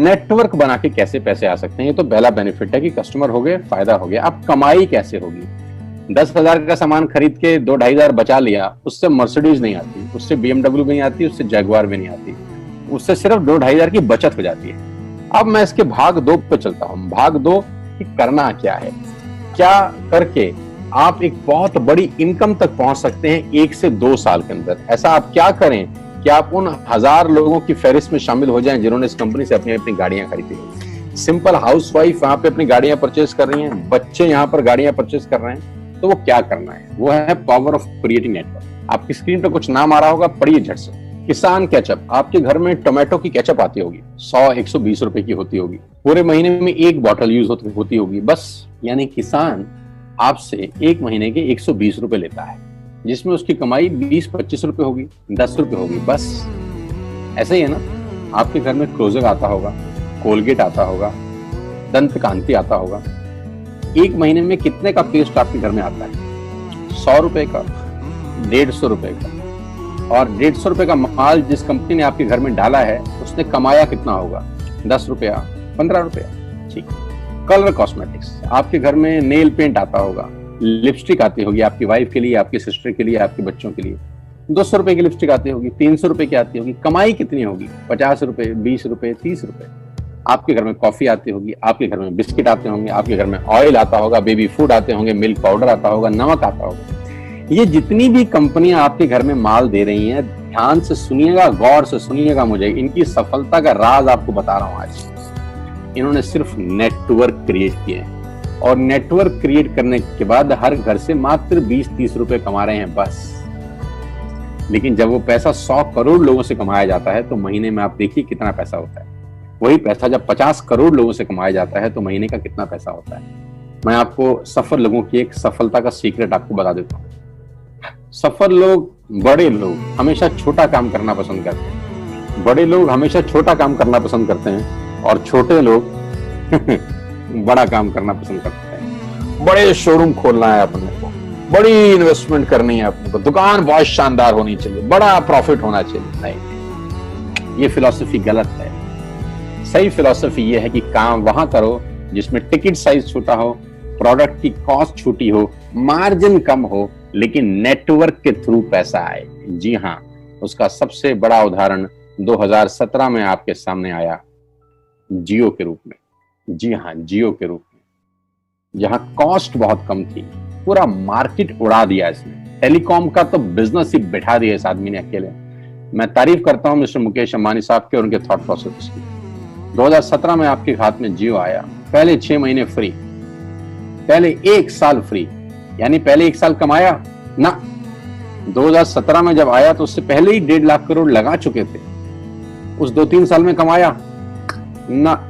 Network बना के कैसे पैसे आ सकते हैं, ये तो पहला बेनिफिट है कि कस्टमर हो गए, फायदा हो गया। अब कमाई कैसे होगी? 10,000 का सामान खरीद के 2-2,500 बचा लिया, उससे मर्सिडीज नहीं आती, उससे BMW भी नहीं आती, उससे जगुआर भी नहीं आती, उससे सिर्फ 2-2,500 की बचत हो जाती है। अब मैं इसके भाग 2 पे चलता हूं। भाग 2 कि करना क्या है, क्या करके आप एक बहुत बड़ी इनकम तक पहुंच सकते हैं 1 से 2 साल के अंदर। ऐसा आप क्या करें कि आप उन 1000 लोगों की फहरिस्त में शामिल हो जाएं जिन्होंने इस कंपनी से अपनी अपनी गाड़ियां खरीदी। सिंपल हाउसवाइफ वहां पे अपनी गाड़ियां परचेज कर रही हैं, बच्चे यहाँ पर गाड़ियां परचेज कर रहे हैं, तो वो क्या करना है? वो है पावर ऑफ क्रिएटिंग नेटवर्क। आपकी स्क्रीन पर कुछ नाम आ रहा होगा, पढ़िए झट से। किसान केचप, आपके घर में टोमेटो की केचप आती होगी, 100-120 रुपए की होती होगी, पूरे महीने में 1 बॉटल यूज होती होगी बस। यानी किसान आपसे 1 महीने के 120 रुपए लेता है, जिसमें उसकी कमाई 20-25 रुपए होगी, 10 रुपए होगी बस। ऐसे ही है ना? आपके घर में क्लोजर आता होगा, कोलगेट आता होगा, दंत कांति आता होगा। 1 महीने में कितने का पेस्ट आपके घर में आता है? 100 रुपए का, 150 रुपए का। और 150 रुपए का माल जिस कंपनी ने आपके घर में डाला है, उसने कमाया कितना होगा? 10 रुपया, 15 रुपया। ठीक। कलर कॉस्मेटिक्स, आपके घर में नेल पेंट आता होगा, लिपस्टिक आती होगी आपकी वाइफ के लिए, आपकी सिस्टर के लिए, आपके बच्चों के लिए। 200 रुपए की लिपस्टिक आती होगी, 300 रुपए की आती होगी। कमाई कितनी होगी? 50 रुपए, 20 रुपए, 30 रुपए। आपके घर में कॉफी आती होगी, आपके घर में बिस्किट आते होंगे, आपके घर में ऑयल आता होगा, बेबी फूड आते होंगे, मिल्क पाउडर आता होगा, नमक आता होगा। ये जितनी भी कंपनियां आपके घर में माल दे रही हैं, ध्यान से सुनिएगा, गौर से सुनिएगा मुझे, इनकी सफलता का राज आपको बता रहा हूं आज। इन्होंने सिर्फ नेटवर्क क्रिएट किए हैं, और नेटवर्क क्रिएट करने के बाद हर घर से मात्र 20-30 रुपए कमा रहे हैं बस। लेकिन जब वो पैसा 100 करोड़ लोगों से कमाया जाता है, तो महीने में आप देखिए कितना पैसा होता है। वही पैसा जब 50 करोड़ लोगों से कमाया जाता है, तो महीने का कितना पैसा होता है। मैं आपको सफल लोगों की एक सफलता का सीक्रेट आपको बता देता हूँ। सफल लोग, बड़े लोग हमेशा छोटा काम करना पसंद करते हैं। बड़े लोग हमेशा छोटा काम करना पसंद करते हैं, और छोटे लोग बड़ा काम करना पसंद करते हैं। बड़े शोरूम खोलना है अपने को, बड़ी इन्वेस्टमेंट करनी है अपने को, दुकान बहुत शानदार होनी चाहिए, बड़ा प्रॉफिट होना चाहिए। नहीं, ये फिलॉसफी गलत है। सही फिलॉसफी ये है कि काम वहां करो जिसमें टिकट साइज छोटा हो, प्रोडक्ट की कॉस्ट छोटी हो, मार्जिन कम हो, लेकिन नेटवर्क के थ्रू पैसा आए। जी हाँ, उसका सबसे बड़ा उदाहरण 2017 में आपके सामने आया, जियो के रूप में। जी हाँ, जियो के रूप में, जहां कॉस्ट बहुत कम थी, पूरा मार्केट उड़ा दिया इसने। टेलीकॉम का तो बिजनेस ही बैठा दिया इस आदमी ने अकेले। मैं तारीफ करता हूं मिस्टर मुकेश अंबानी साहब के और उनके थॉट प्रोसेस की। 2017 में आपके हाथ में जियो आया, पहले 6 महीने फ्री, पहले 1 साल फ्री। यानी पहले 1 साल कमाया ना। 2017 में जब आया तो उससे पहले ही 1.5 लाख करोड़ लगा चुके थे। उस 2-3 साल में कमाया ना।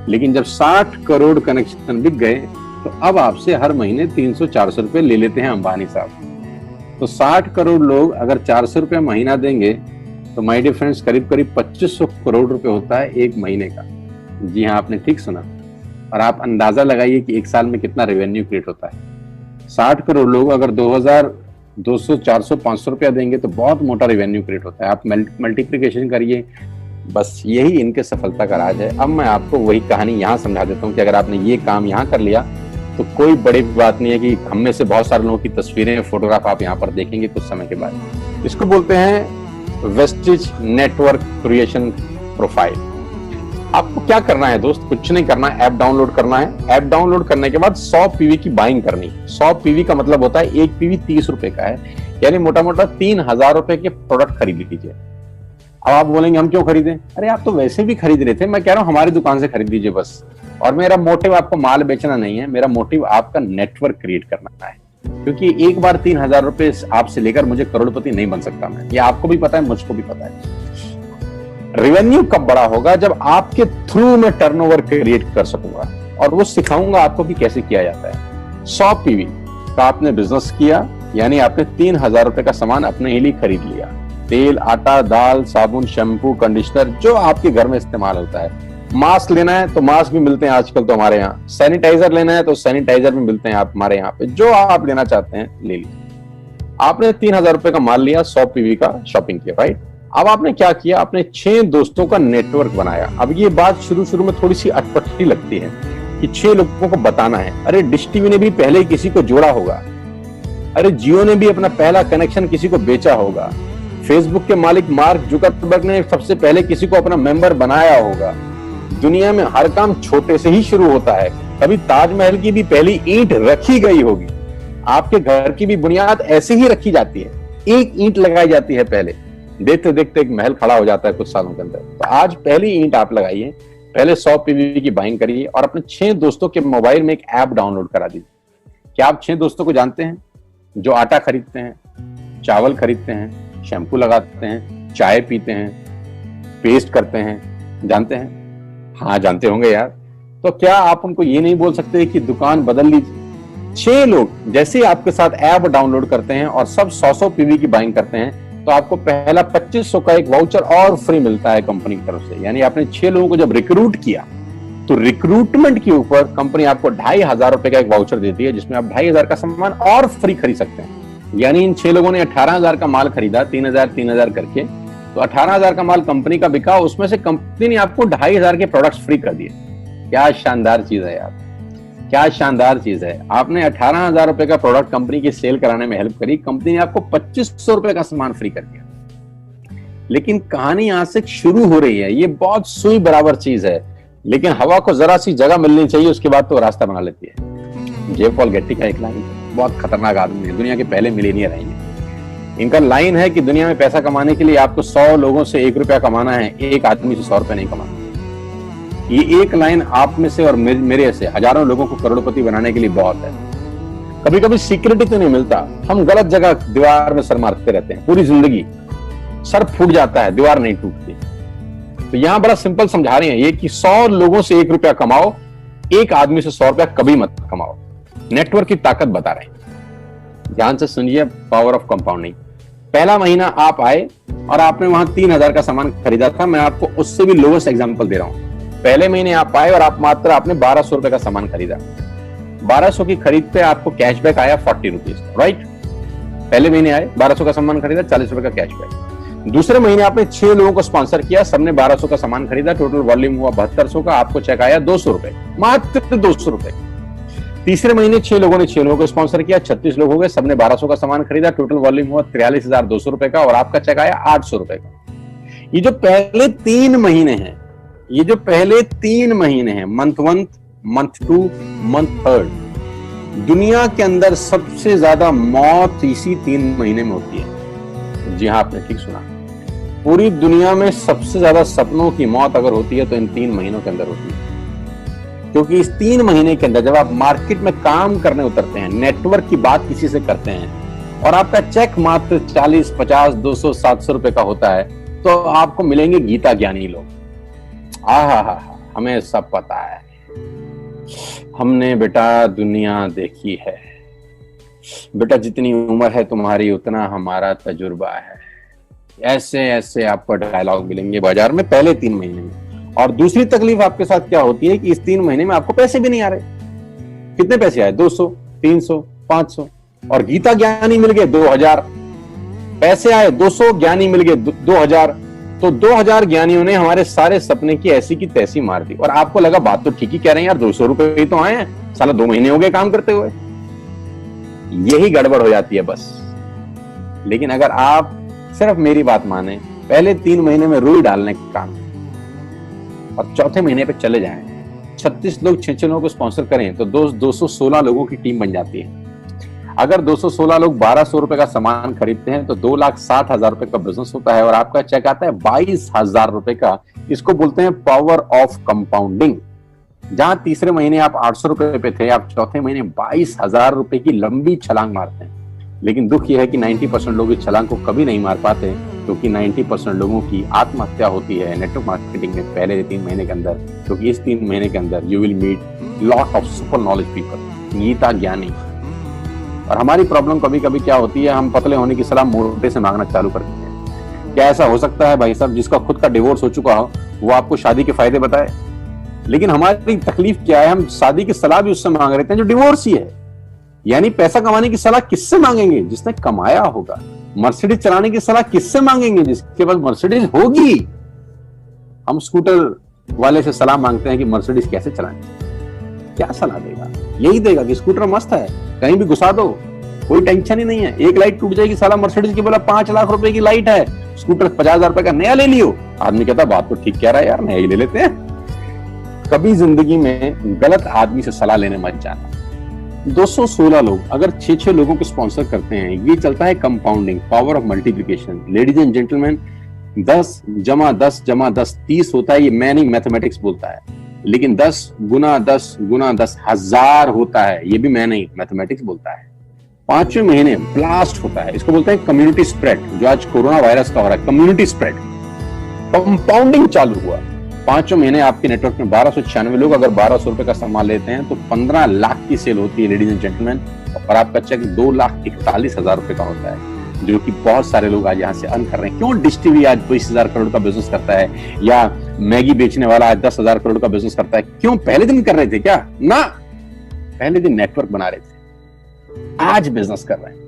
लेकिन जब 60 करोड़ कनेक्शन बिक गए, तो अब आपसे हर महीने 300-400 रुपए ले लेते हैं अंबानी साहब। तो 60 करोड़ लोग अगर 400 रुपए महीना देंगे, तो माय डियर फ्रेंड्स, करीब करीब 2500 करोड़ रुपए होता है 1 महीने का। जी हाँ, आपने ठीक सुना। और आप अंदाजा लगाइए कि 1 साल में कितना रेवेन्यू क्रिएट होता है। 60 करोड़ लोग अगर 2000, 200, 400, 500 रुपया देंगे, तो बहुत मोटा रेवेन्यू क्रिएट होता है। आप मल्टीप्लिकेशन करिए, बस यही इनके सफलता का राज है। अब मैं आपको वही कहानी यहाँ समझा देता हूँ कि अगर आपने ये काम यहाँ कर लिया, तो कोई बड़ी बात नहीं है कि हम में से बहुत सारे लोगों की तस्वीरें, फोटोग्राफ आप यहाँ पर देखेंगे कुछ समय के बाद। इसको बोलते हैं वेस्टेज नेटवर्क क्रिएशन प्रोफाइल। आपको क्या करना है दोस्त? कुछ नहीं करना है, ऐप डाउनलोड करना है। ऐप डाउनलोड करने के बाद 100 पीवी की बाइंग करनी है। 100 पीवी का मतलब होता है 1 पीवी 30 रुपए का है, यानी मोटा मोटा 3000 रुपए के प्रोडक्ट खरीद लीजिए। अब आप बोलेंगे हम क्यों खरीदें? अरे आप तो वैसे भी खरीद रहे थे, मैं कह रहा हूं हमारी दुकान से खरीद लीजिए बस। और मेरा मोटिव आपको माल बेचना नहीं है, मेरा मोटिव आपका नेटवर्क क्रिएट करना है। क्योंकि एक बार 3000 रुपए आपसे लेकर मुझे करोड़पति नहीं बन सकता मैं, ये आपको भी पता है, मुझको भी पता है। रेवेन्यू कब बड़ा होगा? जब आपके थ्रू में टर्नओवर क्रिएट कर सकूंगा, और वो सिखाऊंगा आपको कि कैसे किया जाता है। 100 पीवी का आपने बिजनेस किया, यानी आपने 3000 रुपए का सामान अपने ही लिए खरीद लिया। तेल, आटा, दाल, साबुन, शैम्पू, कंडीशनर, जो आपके घर में इस्तेमाल होता है। मास्क लेना है तो मास्क भी मिलते हैं आजकल तो हमारे यहाँ। सैनिटाइजर लेना है तो सैनिटाइजर भी मिलते हैं आप हमारे यहाँ पे। जो आप लेना चाहते हैं ले लीजिए। आपने 3000 रुपए का माल लिया, 100 पीवी का शॉपिंग किया, राइट? अब आपने क्या किया, आपने 6 दोस्तों का नेटवर्क बनाया। अब ये बात शुरू शुरू में थोड़ी सी अटपटी लगती है कि 6 लोगों को बताना है। अरे डिश टीवी ने भी पहले किसी को जोड़ा होगा, अरे जियो ने भी अपना पहला कनेक्शन किसी को बेचा होगा, फेसबुक के मालिक मार्क जुकरबर्ग ने सबसे पहले किसी को अपना मेंबर बनाया होगा। दुनिया में हर काम छोटे से ही शुरू होता है। कभी ताजमहल की भी पहली ईंट रखी गई होगी, आपके घर की भी बुनियाद ऐसे ही रखी जाती है, एक ईंट लगाई जाती है पहले, देखते देखते एक महल खड़ा हो जाता है कुछ सालों के अंदर। तो आज पहली ईंट आप लगाइए, पहले 100 पीवी की बाइंग करिए और अपने 6 दोस्तों के मोबाइल में एक ऐप डाउनलोड करा दीजिए। क्या आप 6 दोस्तों को जानते हैं जो आटा खरीदते हैं, चावल खरीदते हैं, शैम्पू लगाते हैं, चाय पीते हैं, पेस्ट करते हैं? जानते हैं? हाँ जानते होंगे यार। तो क्या आप उनको ये नहीं बोल सकते कि दुकान बदल लीजिए? 6 लोग जैसे आपके साथ ऐप डाउनलोड करते हैं और सब 100 पीवी की बाइंग करते हैं तो आपको पहला 2500 का एक वाउचर और फ्री मिलता है कंपनी की तरफ से। यानी आपने 6 लोगों को जब रिक्रूट किया तो रिक्रूटमेंट के ऊपर कंपनी आपको 2500 रुपए का एक वाउचर देती है जिसमें आप 2500 का सामान और फ्री खरीद सकते हैं। यानी इन 6 लोगों ने 18,000 का माल खरीदा, 3,000 करके, तो 18,000 का माल कंपनी का बिका, उसमें से कंपनी ने आपको 2500 के प्रोडक्ट्स फ्री कर दिए। क्या शानदार चीज है यार, क्या शानदार चीज है। आपने 18,000 रुपए का प्रोडक्ट कंपनी की सेल कराने में हेल्प करी, कंपनी ने आपको 2500 रुपए का सामान फ्री कर दिया। लेकिन कहानी यहां से शुरू हो रही है। ये बहुत सुई बराबर चीज है, लेकिन हवा को जरा सी जगह मिलनी चाहिए, उसके बाद तो रास्ता बना लेती है। जे पॉल गेट्टी का एक लाइन, बहुत खतरनाक आदमी है, दुनिया के पहले मिलीनियर हैं। इनका लाइन है कि दुनिया में पैसा कमाने के लिए आपको 100 लोगों से 1 रुपया कमाना है, एक आदमी से 100 रुपया नहीं कमाना। ये एक लाइन आप में से और मेरे से हजारों लोगों को करोड़पति बनाने के लिए बहुत है। कभी कभी सिक्योरिटी तो नहीं मिलता, हम गलत जगह दीवार में सर मारते रहते हैं, पूरी जिंदगी सर फूट जाता है, दीवार नहीं टूटती। तो यहां बड़ा सिंपल समझा रहे हैं ये कि 100 लोगों से 1 रुपया कमाओ, एक आदमी से 100 रुपया कभी मत कमाओ। नेटवर्क की ताकत बता रहे हैं, ध्यान से सुनिए, पावर ऑफ कंपाउंडिंग। पहला महीना आप आए और आपने वहां 3,000 का सामान खरीदा था। मैं आपको उससे भी लोएस्ट एग्जांपल दे रहा हूं। पहले महीने आप आए और आप मात्र आपने 1200 रुपए का सामान खरीदा। 1200 की खरीद पे आपको कैशबैक आया 40 रुपीज, राइट? पहले महीने आए, 1200 का सामान खरीदा, 40 रुपए का कैशबैक। दूसरे महीने आपने 6 लोगों को स्पॉन्सर किया, सबने 1200 का सामान खरीदा, टोटल वॉल्यूम हुआ 7200 का, आपको चेक आया 200 रुपए, मात्र 200 रुपए। तीसरे महीने 6 लोगों ने 6 लोगों को स्पॉन्सर किया, 36 लोग हो गए, सबने 1200 का सामान खरीदा, टोटल वॉल्यूम हुआ 43,200 रुपए का और आपका चेक आया 800 रुपए का। ये जो पहले 3 महीने हैं, ये जो पहले 3 महीने हैं, मंथ 1, मंथ 2, मंथ 3, दुनिया के अंदर सबसे ज्यादा मौत इसी 3 महीने में होती है। जी हाँ, आपने ठीक सुना, पूरी दुनिया में सबसे ज्यादा सपनों की मौत अगर होती है तो इन 3 महीनों के अंदर होती है। क्योंकि इस 3 महीने के अंदर जब आप मार्केट में काम करने उतरते हैं, नेटवर्क की बात किसी से करते हैं और आपका चेक मात्र 40, 50, 200, 700 रुपए का होता है, तो आपको मिलेंगे गीता ज्ञानी लोग। हा, हमें सब पता है, हमने बेटा दुनिया देखी है, बेटा जितनी उम्र है तुम्हारी उतना हमारा तजुर्बा है। ऐसे ऐसे आपको डायलॉग मिलेंगे बाजार में पहले 3 महीने में। और दूसरी तकलीफ आपके साथ क्या होती है कि इस 3 महीने में आपको पैसे भी नहीं आ रहे। कितने पैसे आए? 200, 300, 500, और गीता ज्ञानी मिल गए 2000। पैसे आए 200, ज्ञानी मिल गए 2000, तो 2000 ज्ञानियों ने हमारे सारे सपने की ऐसी की तैसी मार दी। और आपको लगा बात तो ठीक ही कह रहे हैं यार, 200 रुपए ही तो आए हैं, साला 2 महीने हो गए काम करते हुए। यही गड़बड़ हो जाती है बस। लेकिन अगर आप सिर्फ मेरी बात माने, पहले 3 महीने में रुई डालने का काम और चौथे महीने पे चले जाएं, 36 लोग 6 लोगों को स्पॉन्सर करें तो 216 लोगों की टीम बन जाती है। अगर 216 लोग 1200 रुपए का सामान खरीदते हैं तो 2,60,000 रुपए का बिजनेस होता है और आपका चेक आता है 22,000 रुपए का। इसको बोलते हैं पावर ऑफ कंपाउंडिंग। जहां तीसरे महीने आप 800 रुपए पे थे, आप चौथे महीने 22,000 रुपए की लंबी छलांग मारते हैं। लेकिन दुख यह है कि 90% लोग इस छलांग को कभी नहीं मार पाते, क्योंकि 90% लोगों की आत्महत्या होती है नेटवर्क मार्केटिंग में पहले 3 महीने के अंदर। क्योंकि इस 3 महीने के अंदर you will meet lot of super knowledge people, गीता ज्ञानी। और हमारी प्रॉब्लम कभी कभी क्या होती है, हम पतले होने की सलाह मोटे से मांगना चालू कर देते हैं। क्या ऐसा हो सकता है भाई साहब, जिसका खुद का डिवोर्स हो चुका हो वो आपको शादी के फायदे बताए? लेकिन हमारी तकलीफ क्या है, हम शादी की सलाह भी उससे मांग रहे हैं जो डिवोर्स ही है। यानी पैसा कमाने की सलाह किससे मांगेंगे? जिसने कमाया होगा, मर्सिडीज चलाने की सलाह किससे मांगेंगे? जिसके पास मर्सिडीज होगी। हम स्कूटर वाले से सलाह मांगते हैं कि मर्सिडीज कैसे चलाएं। क्या सलाह देगा? यही देगा कि स्कूटर मस्त है, कहीं भी घुसा दो, कोई टेंशन ही नहीं है। एक लाइट टूट जाएगी, साला मर्सिडीज की बोला 5 लाख रुपए की लाइट है, स्कूटर 50,000 रुपए का नया ले लियो। आदमी कहता बात तो ठीक कह रहा है यार, नया ही ले लेते हैं। कभी जिंदगी में गलत आदमी से सलाह लेने मत जाना। 216 लोग अगर 6-6 लोगों को स्पॉन्सर करते हैं, ये चलता है compounding, power of multiplication. Ladies and gentleman, 10 जमा 10 जमा 10 30 होता है। ये मैं नहीं, मैथमेटिक्स बोलता है। लेकिन 10 गुना 10 गुना 10 1000 होता है। ये भी मैं नहीं, मैथमेटिक्स बोलता है। 5वें महीने ब्लास्ट होता है, इसको बोलते हैं कम्युनिटी स्प्रेड, जो आज कोरोना वायरस का हो रहा है। कम्युनिटी स्प्रेड, कंपाउंडिंग चालू हुआ। 5वें महीने आपके नेटवर्क में 1296 लोग अगर 1200 रुपए का सामान लेते हैं तो 15 लाख की सेल होती है लेडीज एंड जेंटलमैन। और आपका चेक 2,41,000 रुपए का होता है, जो कि बहुत सारे लोग आज यहाँ से अर्न कर रहे हैं। क्यों डिश टीवी आज 20,000 करोड़ का बिजनेस करता है, या मैगी बेचने वाला आज 10,000 करोड़ का बिजनेस करता है? क्यों? पहले दिन कर रहे थे क्या? ना, पहले दिन नेटवर्क बना रहे थे, आज बिजनेस कर रहे हैं।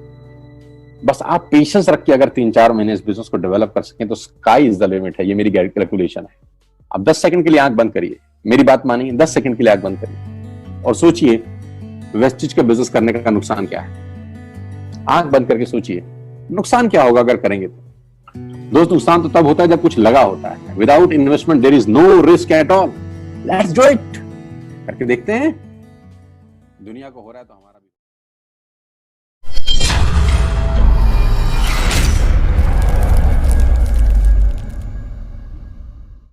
बस आप पेशेंस रख के अगर 3-4 महीने इस बिजनेस को डेवलप कर सकें तो स्काई इज द लिमिट है। ये मेरी कैलकुलेशन है। अब 10 सेकंड के लिए आंख बंद करिए, मेरी बात मानिए, 10 सेकंड के लिए आंख बंद करिए और सोचिए वेस्टिज का बिजनेस करने का नुकसान क्या है। आंख बंद करके सोचिए नुकसान क्या होगा अगर करेंगे तो। दोस्त, नुकसान तो तब होता है जब कुछ लगा होता है। Without investment there is no risk at all. Let's do it. करके देखते हैं। दुनिया को हो रहा है तो हमारा